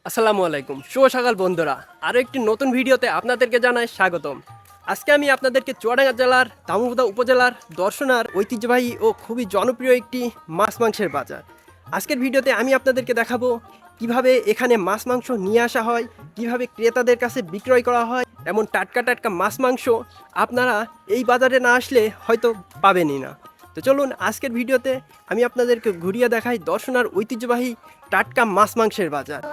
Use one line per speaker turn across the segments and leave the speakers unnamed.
আসসালামু আলাইকুম, শুভ সকাল বন্ধুরা। আরও একটি নতুন ভিডিওতে আপনাদেরকে জানাই স্বাগতম। আজকে আমি আপনাদেরকে চুয়াডাঙ্গা জেলার দামোদর উপজেলার দর্শনার ঐতিহ্যবাহী ও খুবই জনপ্রিয় একটি মাছ মাংসের বাজার। আজকের ভিডিওতে আমি আপনাদেরকে দেখাবো কিভাবে এখানে মাছ মাংস নিয়ে আসা হয়, কিভাবে ক্রেতাদের কাছে বিক্রয় করা হয়। এমন টাটকা টাটকা মাছ মাংস আপনারা এই বাজারে না আসলে হয়তো পাবেনই না। তো চলুন আজকের ভিডিওতে আমি আপনাদেরকে ঘুরিয়ে দেখাই দর্শনার ঐতিহ্যবাহী টাটকা মাছ মাংসের বাজার।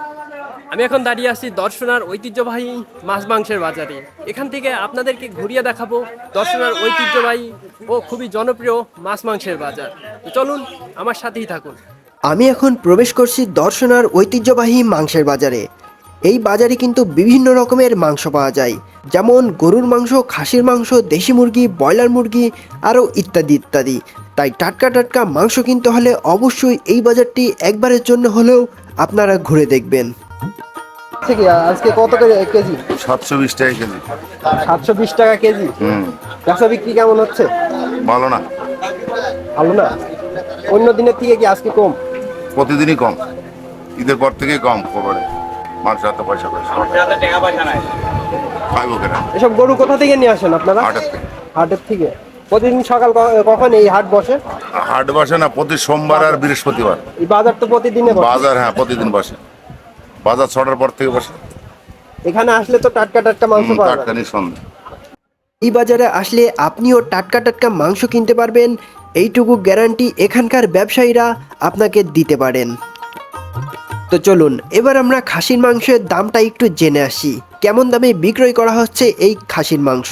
আমি এখন দাঁড়িয়ে আছি দর্শনার ঐতিহ্যবাহী মাছ মাংসের বাজারে। এখান থেকে আপনাদেরকে ঘুরিয়ে দেখাবো দর্শনার ঐতিহ্যবাহী ও খুবই জনপ্রিয় মাছ মাংসের বাজার। তো চলুন আমার সাথেই থাকুন।
আমি এখন প্রবেশ করছি দর্শনার ঐতিহ্যবাহী মাংসের বাজারে। এই বাজারে কিন্তু বিভিন্ন রকমের মাংস পাওয়া যায়, যেমন গরুর মাংস, খাসির মাংস, দেশি মুরগি, ব্রয়লার মুরগি আরও ইত্যাদি ইত্যাদি। তাই টাটকা টাটকা মাংস কিনতে হলে অবশ্যই এই বাজারটি একবারের জন্য হলেও আপনারা ঘুরে দেখবেন।
ঠিক আজকে কত করে কেজি?
720 টাকা কেজি।
720 টাকা কেজি। ব্যবসা বিক্রি কেমন হচ্ছে?
ভালো না,
ভালো না। অন্য দিনের থেকে কি আজকে কম?
প্রতিদিনই কম, ঈদের পর থেকে কম খবরে মানুষ এত পয়সা খাইব কেন।
এসব গরু কোথা থেকে নিয়ে আসেন আপনারা?
হাটের থেকে।
হাটের থেকে। প্রতিদিন সকাল কখন এই হাট বসে?
হাট বসে না, প্রতি সোমবার আর বৃহস্পতিবার।
এই বাজার তো প্রতিদিনে বসে।
বাজার হ্যাঁ প্রতিদিন বসে, বাজার 6টার পর থেকে বসে।
এখানে আসলে তো টাটকা টাটকা মাংস পাওয়া যায়।
টাটকা নিঃসন্দেহ।
এই বাজারে আসলে আপনিও টাটকা টাটকা মাংস কিনতে পারবেন, এইটুকু গ্যারান্টি এখানকার ব্যবসায়ীরা আপনাকে দিতে পারেন। তো চলুন এবার আমরা খাসির মাংসের দামটা একটু জেনে আসি, কেমন দামে বিক্রয় করা হচ্ছে এই খাসির মাংস।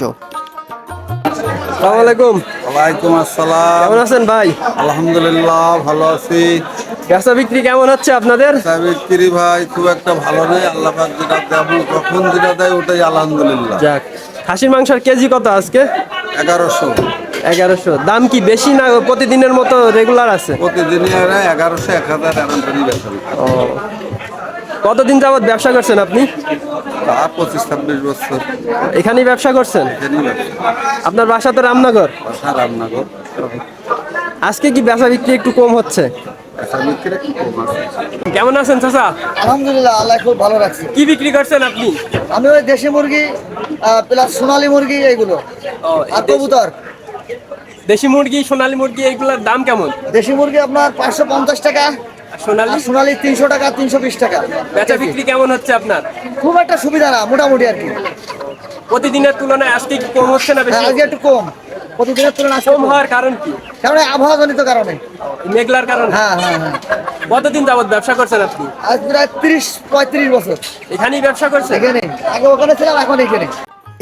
আসসালামু আলাইকুম।
ওয়ালাইকুম আসসালাম।
কেমন আছেন ভাই?
আলহামদুলিল্লাহ ভালো আছি।
ব্যবসা বিক্রি কেমন হচ্ছে আপনাদের?
বিক্রি ভাই খুব একটা ভালো নেই, আল্লাহ পাক যেটা দেয় কখন যেটা দেয় ওটাই আলহামদুলিল্লাহ।
যাক, খাসির মাংসের কেজি কত আজকে?
1100।
1100। দাম কি বেশি না প্রতিদিনের মতো রেগুলার আছে?
প্রতিদিনই 1100 1000 এমন করে বেচা বিক্রি।
ও, কতদিন যাবত ব্যবসা করছেন আপনি?
তা 25-26 বছর
এখানেই ব্যবসা করছেন?
এখানেই ব্যবসা।
আপনার বাসা তো রামনগর।
বাসা রামনগর।
আজকে কি ব্যবসা বিক্রি একটু কম হচ্ছে?
বেচা বিক্রি একটু কম আছে।
কেমন আছেন চাচা?
আলহামদুলিল্লাহ, আল্লাহ খুব ভালো রাখছে।
কি বিক্রি করছেন আপনি?
আমি ওই দেশি মুরগি প্লাস সোনালী মুরগি এইগুলো আর কবুতর।
দেশি মুরগি, সোনালী মুরগি এইগুলোর দাম কেমন?
দেশি মুরগি আপনার 550 টাকা,
আর সোনালী?
আর সোনালী 300 টাকা, 320 টাকা।
বেচা বিক্রি কেমন হচ্ছে আপনার?
খুব একটা সুবিধা না, মোটামুটি আর কি।
প্রতিদিনের তুলনায় আজকে কি কম হচ্ছে না বেশি?
হ্যাঁ, আজকে একটু কম, প্রতিদিনের তুলনায় আজকে
কম
কম।
হওয়ার কারণ কি?
কারণ এই আবহাওয়াজনিত কারণে।
মেঘলার কারণ?
হ্যাঁ হ্যাঁ হ্যাঁ।
কতদিন যাবত ব্যবসা করছেন আপনি?
আজ প্রায় 30-35 বছর
এখানেই ব্যবসা করছেন?
এখানে, আগে ওখানে ছিলাম, এখন এখানে।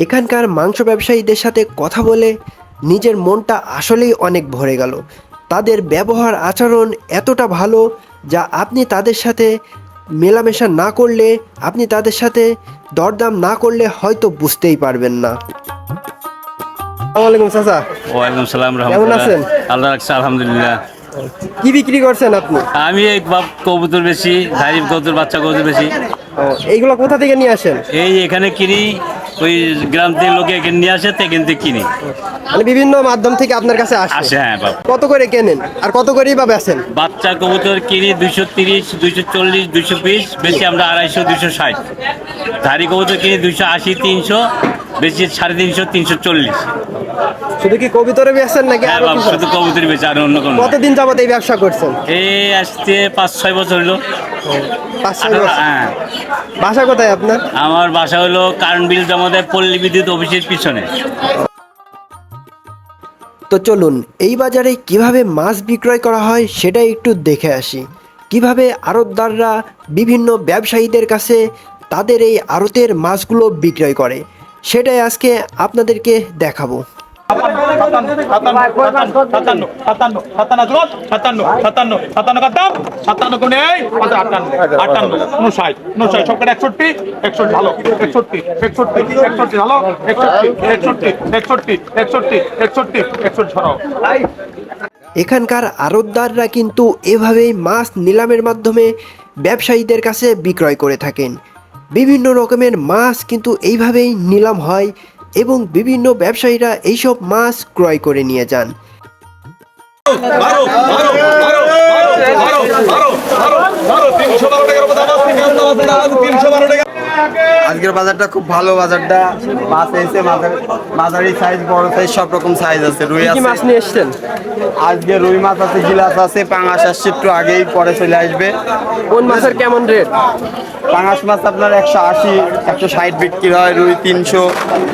এখানকার মাংস ব্যবসায়ীদের সাথে কথা বলে নিজের মনটা আসলেই অনেক ভরে গেল। তাদের ব্যবহার আচরণ এতটা ভালো যা আপনি তাদের সাথে মেলামেশা না করলে, আপনি তাদের সাথে দরদাম না করলে হয়তো বুঝতেই পারবেন না।
আসসালামু আলাইকুম চাচা।
ওয়ালাইকুম সালাম
কেমন
রহমতুল্লাহ।
আছেন?
আল্লাহ রাখছে আলহামদুলিল্লাহ।
কি বিক্রি করছেন আপনি?
আমি এক বাপ কবুতর বেশি, ধারি কবুতর, বাচ্চা কবুতর বেশি।
এইগুলো কোথা থেকে নিয়ে আসেন?
এই এখানে কিনি, ওই গ্রাম থেকে লোকে এখানে নিয়ে আসে, এখান থেকে কিনি।
মানে বিভিন্ন মাধ্যম থেকে আপনার কাছে আসে?
আসে হ্যাঁ বাপ।
কত করে কেনেন আর কত করেই বা বেচেন?
বাচ্চা কবুতর কিনি 230, 240, 220, বেশি আমরা 250, 260। ধারি কবুতর কিনি 280, 300, বেশি 350, 340।
শুধু কি কবিতরে বেচেন নাকি
হ্যাঁ
আরো
বাপ,
কিছু?
শুধু কবুতরই বেশি, আর অন্য কোনো না।
কতদিন যাবত এই ব্যবসা করছেন?
এই আসতে 5-6 বছর হলো।
5-6 বছর।
হ্যাঁ,
বাসা কোথায় আপনার?
আমার বাসা হলো কারেন্ট বিল জমাদার পল্লী বিদ্যুৎ অফিসের পিছনে।
তো চলুন এই বাজারে কিভাবে মাছ বিক্রয় করা হয় সেটা একটু দেখে আসি। কিভাবে আড়তদাররা বিভিন্ন ব্যবসায়ীদের কাছে তাদের এই আড়তের মাছগুলো বিক্রয় করে সেটাই আজকে আপনাদেরকে দেখাবো। এখানকার আড়তদাররা কিন্তু এভাবেই মাছ নিলামের মাধ্যমে ব্যবসায়ীদের কাছে বিক্রয় করে থাকেন। বিভিন্ন রকমের মাছ কিন্তু এইভাবেই নিলাম হয় এবং বিভিন্ন ব্যবসায়ীরা এইসব মাছ ক্রয় করে নিয়ে যান।
আজকের বাজারটা খুব ভালো বাজারটা মাছ এসে মাঝারি সাইজ বড় সাইজ সব রকম সাইজ আছে রুই
কি
আছে
মাছ নিয়ে এসছেন?
আজকে রুই মাছ আছে গিলাস আছে পাঙাশ আসছে একটু আগেই পরে চলে আসবে
কোন মাছের কেমন রেট?
পাঙাশ মাছ আপনার 180 160 বিক্রি হয় রুই 300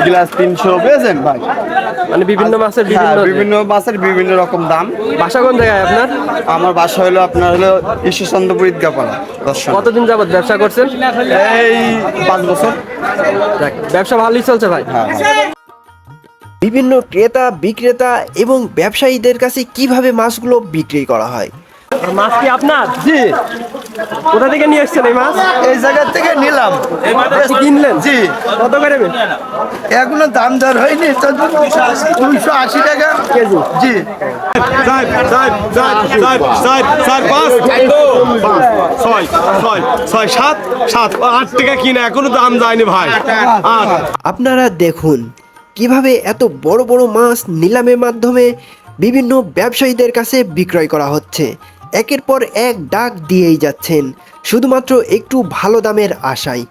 গিলাস 300 বুঝেছেন ভাই
মানে বিভিন্ন মাছের
হ্যাঁ,
বিভিন্ন
বিভিন্ন মাছের বিভিন্ন রকম দাম
বাসা কোন জায়গায় আপনার?
আমার বাসা হলো আপনার হলো ঈশ্বরচন্দ্রপুর ঈদগাপাড়া দর্শন
কতদিন যাবত ব্যবসা করছেন?
এই 5 বছর
যাক, ব্যবসা ভালোই চলছে ভাই।
বিভিন্ন ক্রেতা বিক্রেতা এবং ব্যবসায়ীদের কাছে কিভাবে মাছগুলো বিক্রি করা হয়।
মাছ কি আপনার? জি। কোথা থেকে নিয়ে এসছেন এই মাছ?
এই জায়গা থেকে নিলাম
মাছ কিনলেন?
জি
কত করে
এখনো দাম দর হয়নি তো 280 টাকা
কেজি?
জি
আপনারা দেখুন কিভাবে এত বড় বড় মাছ নিলামের মাধ্যমে বিভিন্ন ব্যবসায়ীদের কাছে বিক্রয় করা হচ্ছে। একের পর এক ডাক দিয়েই যাচ্ছেন শুধুমাত্র একটু ভালো দামের আশায়।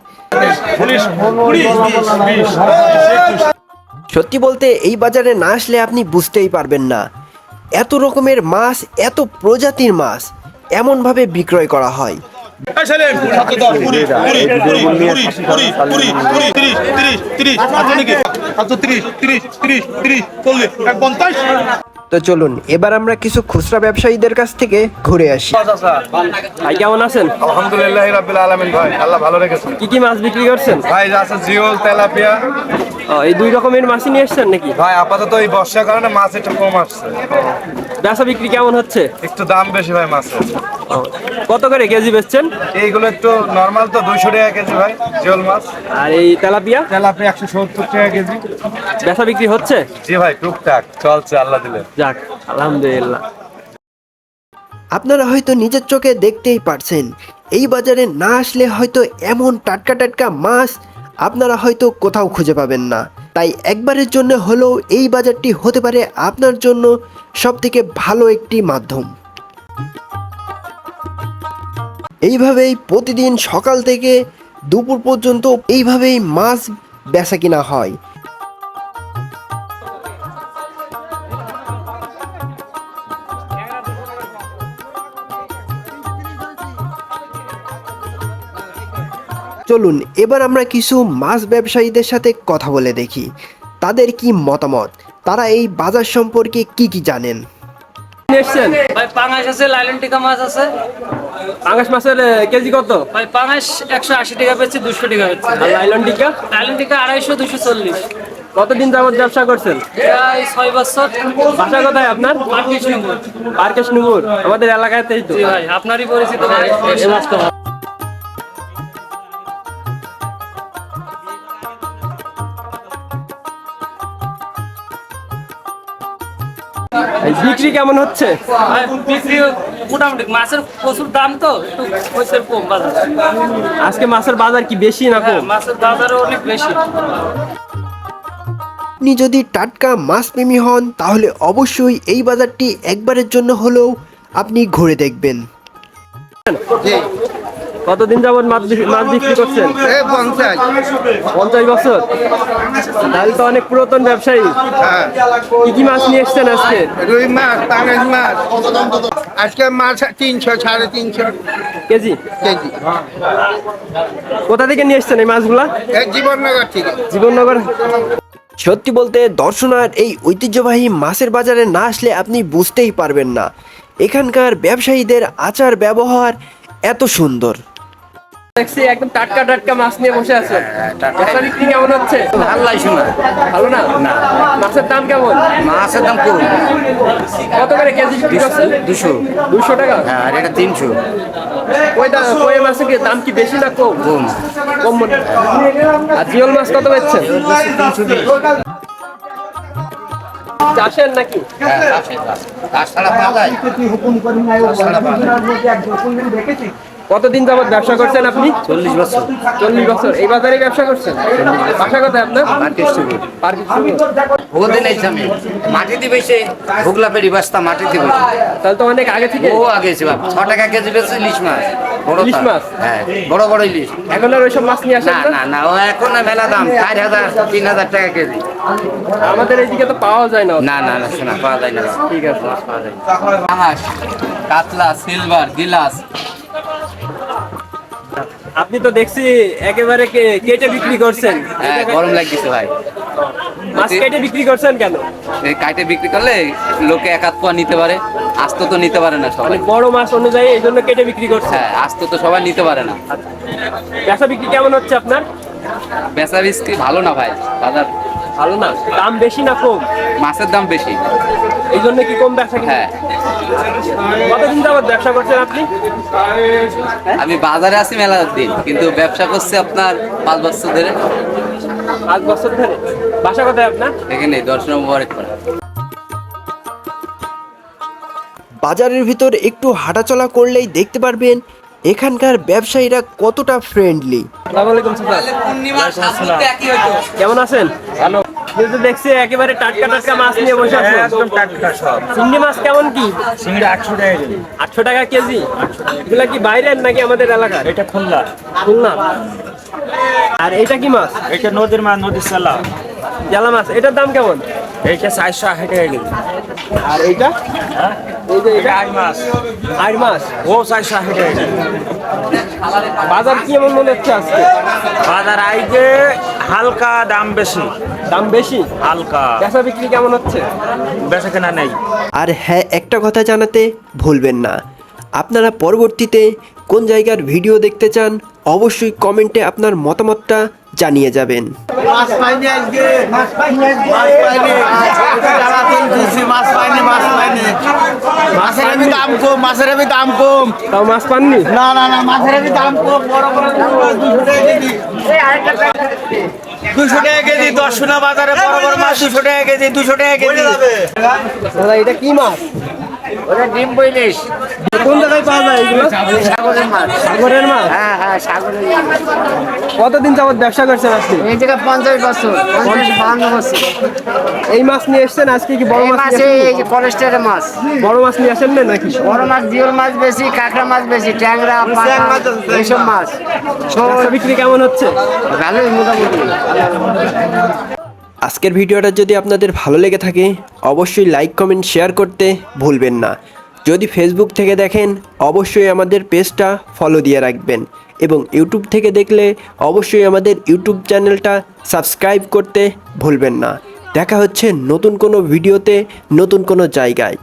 সত্যি বলতে এই বাজারে না আসলে আপনি বুঝতেই পারবেন না এত রকমের মাছ, এত প্রজাতির মাছ এমনভাবে বিক্রয় করা হয়। তো চলুন এবার আমরা কিছু খুচরা ব্যবসায়ীদের কাছ থেকে ঘুরে আসি।
ভাই কেমন আছেন?
আলহামদুলিল্লাহ রাব্বিল আলামিন ভাই আল্লাহ ভালো রেখেছেন।
কি কি মাছ বিক্রি করছেন?
ভাই আছে জিওল তেলাপিয়া।
এই দুই রকমের মাছই নিয়ে এসছেন নাকি?
ভাই আপাতত এই বর্ষার কারণে মাছ একটু কম আসছে,
বেচা বিক্রি কেমন হচ্ছে?
একটু দাম বেশি ভাই মাছের।
কত করে কেজি বেচছেন?
এইগুলো একটু নরমাল তো 200 টাকা কেজি ভাই জিওল মাছ।
আর এই তেলাপিয়া?
তেলাপিয়া 170 টাকা কেজি।
বেচা বিক্রি হচ্ছে?
জি ভাই টুকটাক চলছে আল্লাহ দিলে।
যাক আলহামদুলিল্লাহ।
আপনারা হয়তো নিজের চোখে দেখতেই পারছেন এই বাজারে না আসলে হয়তো এমন টাটকা টাটকা মাছ আপনারা হয়তো কোথাও খুঁজে পাবেন না। তাই একবারের জন্য হলেও এই বাজারটি হতে পারে আপনার জন্য সবথেকে ভালো একটি মাধ্যম। এইভাবেই প্রতিদিন সকাল থেকে দুপুর পর্যন্ত এইভাবেই মাছ বেচা কিনা হয়। চলুন এবার আমরা কিছু মাছ ব্যবসায়ীদের সাথে কথা বলে দেখি তাদের কি মতামত, তারা এই বাজার সম্পর্কে কি কি জানেন।
নিয়ে এসছেন?
ভাই পাঙাশ আছে, লাইলন টিকা মাছ আছে।
পাঙ্গাস মাছের কেজি কত?
ভাই পাঙাশ 180 টাকা বেচছে, 200 টাকা বেচছে।
আর লাইলন টিকা?
লাইলন টিকা 250 240।
কতদিন যাবত ব্যবসা করছেন?
প্রায় 6 বছর।
বাসা কোথায় আপনার?
কৃষ্ণপুর।
কৃষ্ণপুর আমাদের এলাকাতেই তো।
জি ভাই আপনারই পরিচিত ভাই এই মাছ তো।
এই বিক্রি কেমন হচ্ছে?
ভাই বিক্রি মোটামুটি মাছের প্রচুর দাম তো একটু হচ্ছে কম বাজার।
আজকে মাছের বাজার কি বেশি না কম?
মাছের বাজারও অনেক বেশি।
আপনি যদি টাটকা মাছ প্রেমী হন তাহলে অবশ্যই এই বাজারটি একবারের জন্য হলেও আপনি ঘুরে দেখবেন।
কতদিন যাবত মাছ বিক্রি করছেন? 50 বছর। তাহলে তো অনেক পুরাতন ব্যবসায়ী। কি কি মাছ নিয়ে এসছেন আজকে?
রুই মাছ, পাঙাশ মাছ। আজকে মাছ 300 350
কেজি?
কেজি।
কোথা থেকে নিয়ে এসছেন এই মাছগুলা?
এই জীবননগর থেকে।
জীবননগর।
সত্যি বলতে দর্শনার এই ঐতিহ্যবাহী মাছের বাজারে না আসলে আপনি বুঝতেই পারবেন না এখানকার ব্যবসায়ীদের আচার ব্যবহার এত সুন্দর।
দেখছি একদম টাটকা টাটকা মাছ নিয়ে বসে আছেন। ব্যবসা বিক্রি কেমন হচ্ছে?
ভালো লাগছে না
ভালো না? মাছের দাম কেমন?
মাছের দাম কম
কত করে কেজি বিক্রি করছেন? 200 টাকা।
আর এটা 300
কই মাছের কি দাম কি বেশি না কম? কম মনে হয়। আর জিওল মাছ কত বেচছেন? চাষের নাকি? কতদিন যাবত ব্যবসা করছেন আপনি?
40 বছর।
40 বছর এই বাজারে ব্যবসা করছেন? বাসা কোথায় আপনার?
ওদের এই আমি মাটি দিবে সে ভুগলা পেরি বস্তা মাটি দিবে।
তাহলে তো অনেক আগে থেকে।
ও আগে ছিল 6 টাকা কেজি বেচে ইলিশ মাছ। বড়
ইলিশ মাছ?
হ্যাঁ বড় বড় ইলিশ।
এখন আর ওইসব মাছ নিয়ে আসেন
না
না?
না না ও এখন না মেলা দাম 4000 3000 টাকা কেজি।
আমাদের এইদিকে তো পাওয়া যায় না।
না না না শোনা পাওয়া যায় না।
ঠিক আছে।
পাওয়া যায় না। কাতলা সিলভার গিলাস
আপনি তো দেখছি একেবারে কেটে বিক্রি করছেন।
হ্যাঁ গরম লাগছে ভাই।
মাছ কেটে বিক্রি করছেন কেন?
এই কাইটে বিক্রি করলে লোকে এক হাত পোয়া নিতে পারে, আস্ত তো নিতে পারে না
মানে
সবাই।
বড় মাছ অনুযায়ী এই জন্য কেটে বিক্রি করছেন।
হ্যাঁ আস্ত তো সবাই নিতে পারে না।
বেচা বিক্রি কেমন হচ্ছে আপনার?
বেচা বিক্রি ভালো না ভাই, বাজার
ভালো না। দাম বেশি না কম?
মাছের দাম বেশি,
এই জন্য কি কম ব্যবসা?
হ্যাঁ।
কতদিন যাবত ব্যবসা করছেন আপনি?
আমি বাজারে আছি মেলা দিন, কিন্তু ব্যবসা করছি আপনার 5 বছর ধরে।
5 বছর ধরে। বাসা কোথায় আপনার?
এখানে দর্শন মুবারক করে।
বাজারের ভিতর একটু হাঁটাচলা করলেই দেখতে পারবেন এখানকার ব্যবসায়ীরা কতটা ফ্রেন্ডলি।
আসসালামু আলাইকুম স্যার। কেমন আছেন? ভালো। কিন্তু দেখছি একেবারে টাটকা টাটকা মাছ নিয়ে বসে আছেন।
একদম টাটকা সব।
চিংড়ি মাছ কেমন কি?
চিংড়ি 800 টাকা কেজি।
800 টাকা কেজি? এগুলা কি বাইরের নাকি আমাদের এলাকার?
এটা খুলনা।
খুলনা। আর এটা কি মাছ?
এটা নদীর মাছ, নদীর চালা।
জেলা মাছ। এটার দাম কেমন?
এইটা 480 টাকা কেজি।
আর এইটা? এই যে এটা
আই মাছ,
আর মাছ।
ও 480 টাকা কেজি।
বাজার কি এমন মনে হচ্ছে আজকে?
বাজার আইতে হালকা দাম বেশি।
দাম বেশি?
হালকা
বেচা বিক্রি কেমন হচ্ছে?
বেচা কেনা নেই।
আর হ্যাঁ, একটা কথা জানাতে ভুলবেন না, আপনারা পরবর্তীতে কোন জায়গার ভিডিও দেখতে চান অবশ্যই কমেন্টে আপনার মতামতটা জানিয়ে যাবেন।
মাছ পাইনি আজকে, মাছ পাইনি আজকে, মাছ পাইনি, মাছ পাইনি। মাছের আমি দাম কম, মাছের আমি দাম কম।
তাও মাছ পাননি?
না না না, মাছের আমি দাম কম। বড় বড় 200 টাকা কেজি। 200 টাকা কেজি। দর্শনা বাজারে বড় বড় মাছ 200 টাকা কেজি, 200 টাকা কেজি।
দাদা এটা কি মাছ?
ওটা ডিম বইলিশ,
কোন জায়গায় পাওয়া যায় এগুলো?
সাগরের মাছ।
সাগরের মাছ?
হ্যাঁ হ্যাঁ সাগরের মাছ।
কতদিন যাবত ব্যবসা করছেন আপনি?
এই জায়গা 50 বছর, 52 বছর।
এই মাছ নিয়ে এসেছেন আজকে? কি বড়
এই
মাছ
মাছ
নিয়ে
এই
এসেছেন?
যে ফরেস্টের মাছ।
বড় মাছ নিয়ে আসেন না নাকি?
বড় মাছ, জিওল মাছ বেশি, কাঁকড়া মাছ বেশি, ট্যাংরা, পাটা, এইসব মাছ
ব্যবসা বিক্রি কেমন হচ্ছে?
ভালোই মোটামুটি।
আজকের ভিডিওটা যদি আপনাদের ভালো লেগে থাকে অবশ্যই লাইক কমেন্ট শেয়ার করতে ভুলবেন না। যদি ফেসবুক থেকে দেখেন অবশ্যই আমাদের পেজটা ফলো দিয়ে রাখবেন, এবং ইউটিউব থেকে দেখলে অবশ্যই আমাদের ইউটিউব চ্যানেলটা সাবস্ক্রাইব করতে ভুলবেন না। দেখা হচ্ছে নতুন কোনো ভিডিওতে, নতুন কোনো জায়গায়।